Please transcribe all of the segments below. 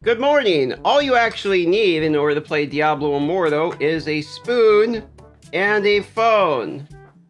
Good morning. All you actually need in order to play Diablo Immortal is a spoon and a phone.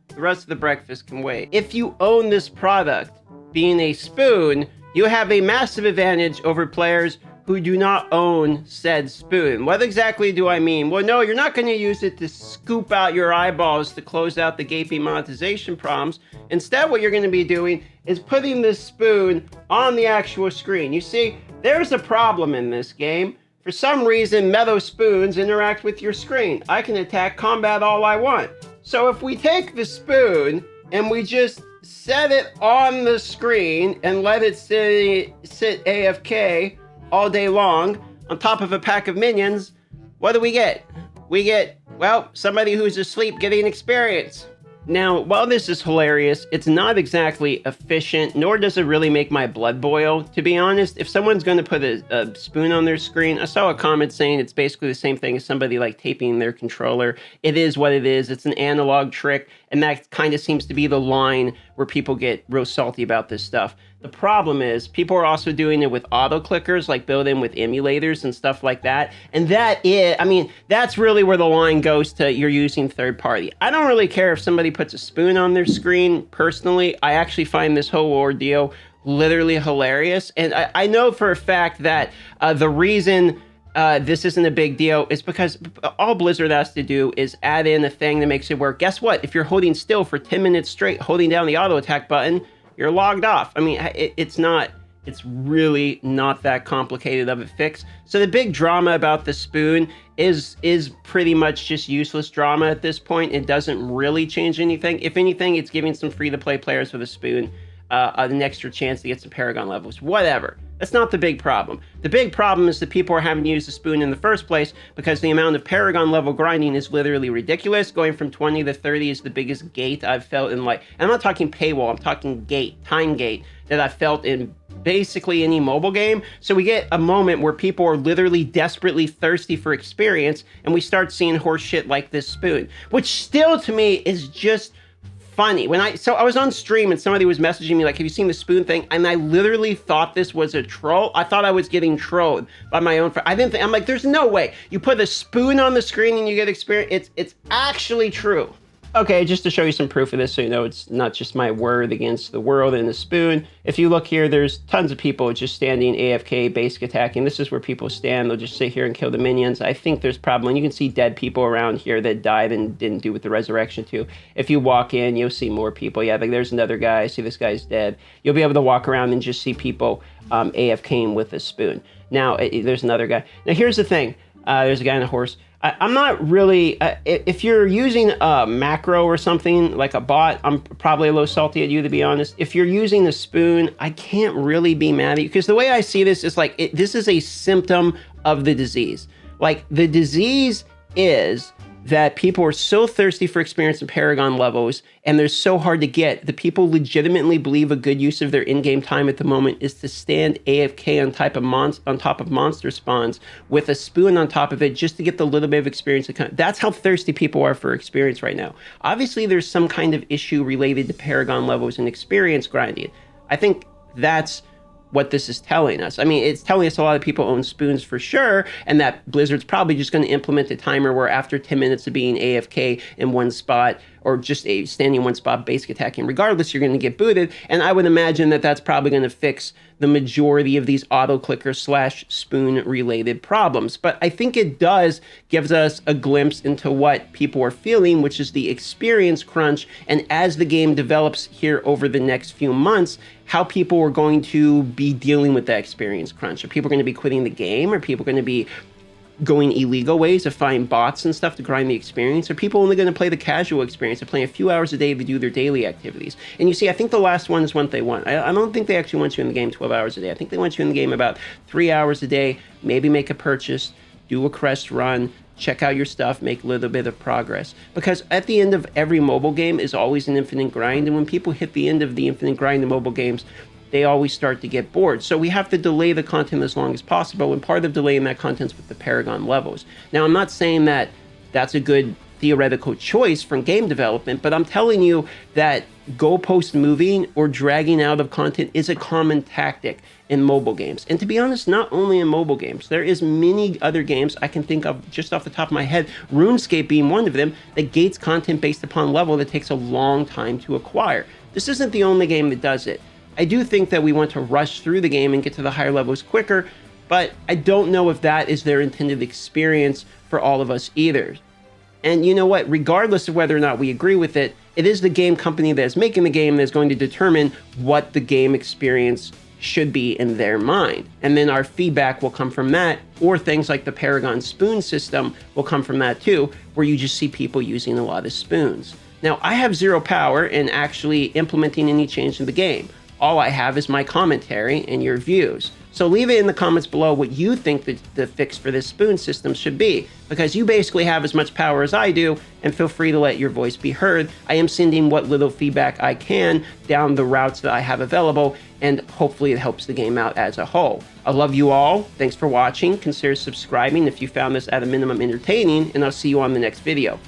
The rest of the breakfast can wait. If you own this product, being a spoon, you have a massive advantage over players who do not own said spoon. What exactly do I mean? Well, no, you're not going to use it to scoop out your eyeballs to close out the gaping monetization problems. Instead, what you're going to be doing is putting this spoon on the actual screen. You see, there's a problem in this game. For some reason, metal spoons interact with your screen. I can attack combat all I want. So if we take the spoon and we just set it on the screen and let it sit AFK all day long on top of a pack of minions, what do we get? We get, well, somebody who's asleep getting experience. Now, while this is hilarious, it's not exactly efficient, nor does it really make my blood boil. To be honest, if someone's going to put a spoon on their screen, I saw a comment saying it's basically the same thing as somebody like taping their controller. It is what it is. It's an analog trick, and that kind of seems to be the line where people get real salty about this stuff. The problem is people are also doing it with auto clickers, like built in with emulators and stuff like that. And that's really where the line goes to you're using third party. I don't really care if somebody puts a spoon on their screen. Personally, I actually find this whole ordeal literally hilarious. And I know for a fact that the reason this isn't a big deal is because all Blizzard has to do is add in a thing that makes it work. Guess what? If you're holding still for 10 minutes straight, holding down the auto attack button, you're logged off. I mean, it's really not that complicated of a fix. So the big drama about the spoon is pretty much just useless drama at this point. It doesn't really change anything. If anything, it's giving some free-to-play players with a spoon an extra chance to get some Paragon levels. Whatever. That's not the big problem. The big problem is that people are having to use the spoon in the first place because the amount of Paragon level grinding is literally ridiculous. Going from 20 to 30 is the biggest gate I've felt in, like, I'm not talking paywall, I'm talking gate, time gate, that I've felt in basically any mobile game. So we get a moment where people are literally desperately thirsty for experience, and we start seeing horse shit like this spoon, which still to me is just funny. So I was on stream and somebody was messaging me like, have you seen the spoon thing? And I literally thought this was a troll. I thought I was getting trolled by my own friend. I'm like, there's no way. You put a spoon on the screen and you get experience. It's actually true. Okay, just to show you some proof of this so you know it's not just my word against the world and the spoon. If you look here, there's tons of people just standing AFK, basic attacking. This is where people stand. They'll just sit here and kill the minions. I think there's probably, and you can see dead people around here that died and didn't do with the resurrection too. If you walk in, you'll see more people. Yeah, like there's another guy. See, this guy's dead. You'll be able to walk around and just see people AFKing with a spoon. Now, there's another guy. Now, here's the thing. There's a guy on a horse. I'm not really, if you're using a macro or something like a bot, I'm probably a little salty at you, to be honest. If you're using a spoon, I can't really be mad at you, because the way I see this is like, this is a symptom of the disease. Like, the disease is that people are so thirsty for experience and Paragon levels, and they're so hard to get, that people legitimately believe a good use of their in-game time at the moment is to stand AFK on top of monster spawns with a spoon on top of it just to get the little bit of experience. That's how thirsty people are for experience right now. Obviously, there's some kind of issue related to Paragon levels and experience grinding. I think that's what this is telling us. I mean, it's telling us a lot of people own spoons for sure, and that Blizzard's probably just going to implement a timer where after 10 minutes of being AFK in one spot, or just standing in one spot, basic attacking, regardless, you're going to get booted. And I would imagine that that's probably going to fix the majority of these auto clicker / spoon related problems. But I think it does gives us a glimpse into what people are feeling, which is the experience crunch. And as the game develops here over the next few months, how people are going to be dealing with that experience crunch. Are people going to be quitting the game? Are people going to be going illegal ways to find bots and stuff to grind the experience? Are people only going to play the casual experience of playing a few hours a day to do their daily activities? And you see, I think the last one is what they want. I don't think they actually want you in the game 12 hours a day. I think they want you in the game about 3 hours a day, maybe make a purchase, do a crest run, check out your stuff, make a little bit of progress. Because at the end of every mobile game is always an infinite grind, and when people hit the end of the infinite grind in mobile games, they always start to get bored. So we have to delay the content as long as possible, and part of delaying that content is with the Paragon levels. Now, I'm not saying that that's a good theoretical choice from game development, but I'm telling you that goalpost moving or dragging out of content is a common tactic in mobile games. And to be honest, not only in mobile games, there is many other games I can think of just off the top of my head, RuneScape being one of them, that gates content based upon level that takes a long time to acquire. This isn't the only game that does it. I do think that we want to rush through the game and get to the higher levels quicker, but I don't know if that is their intended experience for all of us either. And you know what? Regardless of whether or not we agree with it, it is the game company that is making the game that's going to determine what the game experience should be in their mind. And then our feedback will come from that, or things like the Paragon spoon system will come from that too, where you just see people using a lot of spoons. Now, I have zero power in actually implementing any change in the game. All I have is my commentary and your views. So leave it in the comments below what you think the fix for this spoon system should be, because you basically have as much power as I do, and feel free to let your voice be heard. I am sending what little feedback I can down the routes that I have available, and hopefully it helps the game out as a whole. I love you all. Thanks for watching. Consider subscribing if you found this at a minimum entertaining, and I'll see you on the next video.